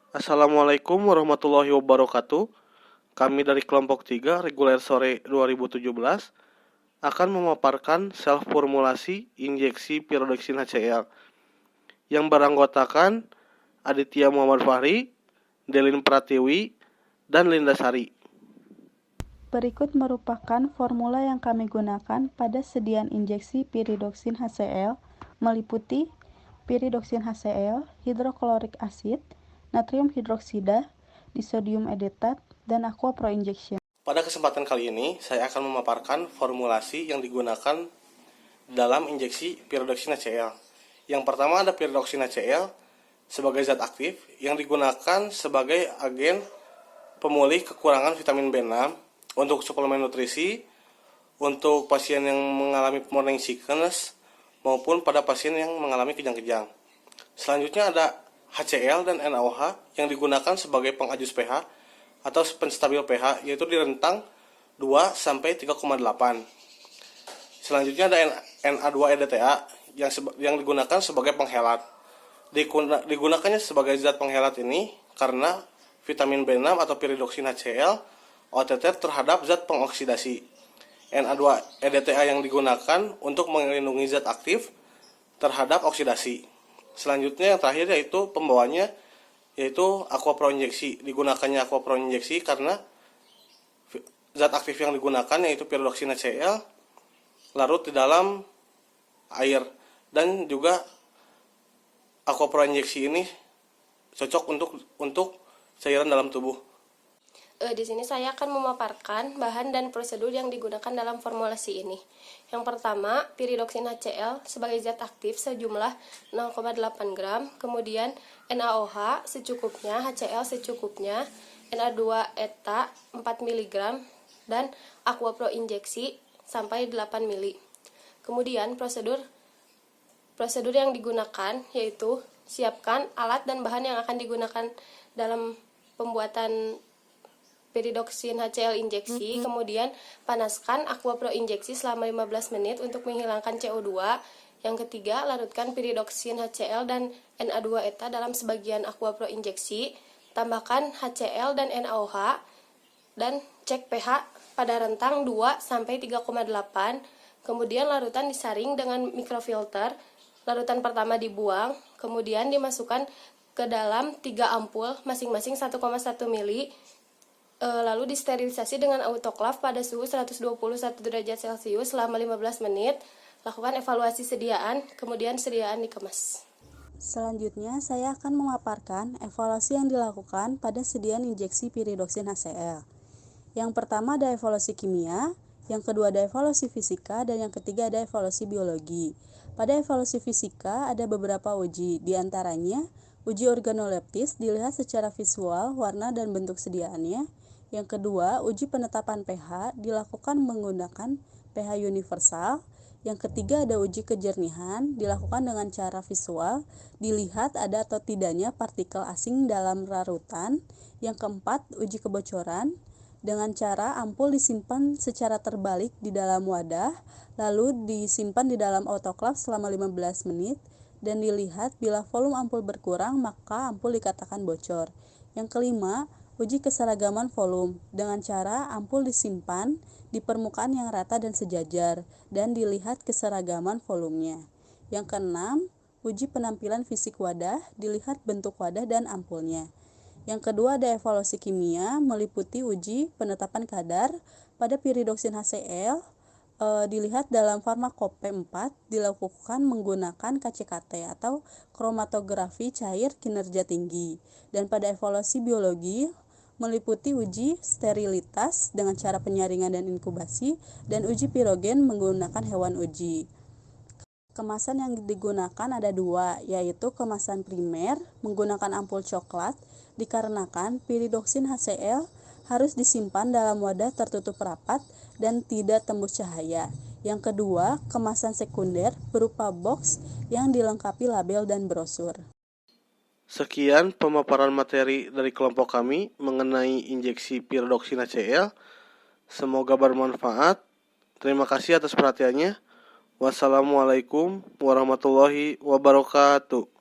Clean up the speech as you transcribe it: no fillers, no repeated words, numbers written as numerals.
Assalamualaikum warahmatullahi wabarakatuh. Kami dari kelompok 3 reguler sore 2017 akan memaparkan self-formulasi injeksi pirodeksin HCl yang beranggotakan Aditya Muhammad Fahri, Delin Pratiwi, dan Linda Sari. Berikut merupakan formula yang kami gunakan pada sediaan injeksi piridoksin HCl meliputi piridoksin HCl, hidroklorik asid, natrium hidroksida, disodium edetat, dan aqua pro injection. Pada kesempatan kali ini, saya akan memaparkan formulasi yang digunakan dalam injeksi pirodoksin HCl. Yang pertama ada pirodoksin HCl sebagai zat aktif yang digunakan sebagai agen pemulih kekurangan vitamin B6 untuk suplemen nutrisi, untuk pasien yang mengalami morning sickness, maupun pada pasien yang mengalami kejang-kejang. Selanjutnya ada HCl dan NaOH yang digunakan sebagai pengajus pH atau penstabil pH, yaitu di rentang 2 sampai 3,8. Selanjutnya ada Na2-EDTA yang digunakan sebagai penghelat. Digunakannya sebagai zat penghelat ini karena vitamin B6 atau piridoksin HCl OTT terhadap zat pengoksidasi. Na2-EDTA yang digunakan untuk melindungi zat aktif terhadap oksidasi. Selanjutnya yang terakhir yaitu pembawanya, yaitu aqua pro injeksi. Digunakannya aqua pro injeksi karena zat aktif yang digunakan yaitu pirodoksin HCl larut di dalam air, dan juga aqua pro injeksi ini cocok untuk cairan dalam tubuh. Di sini saya akan memaparkan bahan dan prosedur yang digunakan dalam formulasi ini. Yang pertama, piridoksin HCl sebagai zat aktif sejumlah 0,8 gram, kemudian NaOH secukupnya, HCl secukupnya, Na2-ETA 4 mg, dan aqua pro injeksi sampai 8 ml. Kemudian prosedur yang digunakan yaitu siapkan alat dan bahan yang akan digunakan dalam pembuatan piridoksin HCl injeksi, kemudian panaskan aqua pro injeksi selama 15 menit untuk menghilangkan CO2. Yang ketiga, larutkan piridoksin HCl dan Na2-ETA dalam sebagian aqua pro injeksi, tambahkan HCl dan NaOH, dan cek pH pada rentang 2 sampai 3,8. Kemudian larutan disaring dengan mikrofilter. Larutan pertama dibuang, kemudian dimasukkan ke dalam 3 ampul masing-masing 1,1 ml. Lalu disterilisasi dengan autoklav pada suhu 121 derajat Celcius selama 15 menit. Lakukan evaluasi sediaan, kemudian sediaan dikemas. Selanjutnya, saya akan memaparkan evaluasi yang dilakukan pada sediaan injeksi piridoksin HCl. Yang pertama ada evaluasi kimia, yang kedua ada evaluasi fisika, dan yang ketiga ada evaluasi biologi. Pada evaluasi fisika ada beberapa uji, diantaranya uji organoleptis dilihat secara visual, warna dan bentuk sediaannya. Yang kedua, uji penetapan pH dilakukan menggunakan pH universal. Yang ketiga ada uji kejernihan dilakukan dengan cara visual, dilihat ada atau tidaknya partikel asing dalam larutan. Yang keempat, uji kebocoran dengan cara ampul disimpan secara terbalik di dalam wadah, lalu disimpan di dalam autoklav selama 15 menit, dan dilihat bila volume ampul berkurang maka ampul dikatakan bocor. Yang kelima, uji keseragaman volume dengan cara ampul disimpan di permukaan yang rata dan sejajar, dan dilihat keseragaman volumenya. Yang keenam, uji penampilan fisik wadah, dilihat bentuk wadah dan ampulnya. Yang kedua ada evaluasi kimia, meliputi uji penetapan kadar. Pada piridoksin HCl dilihat dalam farmakope 4 dilakukan menggunakan KCKT atau kromatografi cair kinerja tinggi. Dan pada evaluasi biologi meliputi uji sterilitas dengan cara penyaringan dan inkubasi, dan uji pirogen menggunakan hewan uji. Kemasan yang digunakan ada 2, yaitu kemasan primer menggunakan ampul coklat, dikarenakan piridoksin HCl harus disimpan dalam wadah tertutup rapat dan tidak tembus cahaya. Yang kedua, kemasan sekunder berupa box yang dilengkapi label dan brosur. Sekian pemaparan materi dari kelompok kami mengenai injeksi pirodoksin HCl. Semoga bermanfaat. Terima kasih atas perhatiannya. Wassalamualaikum warahmatullahi wabarakatuh.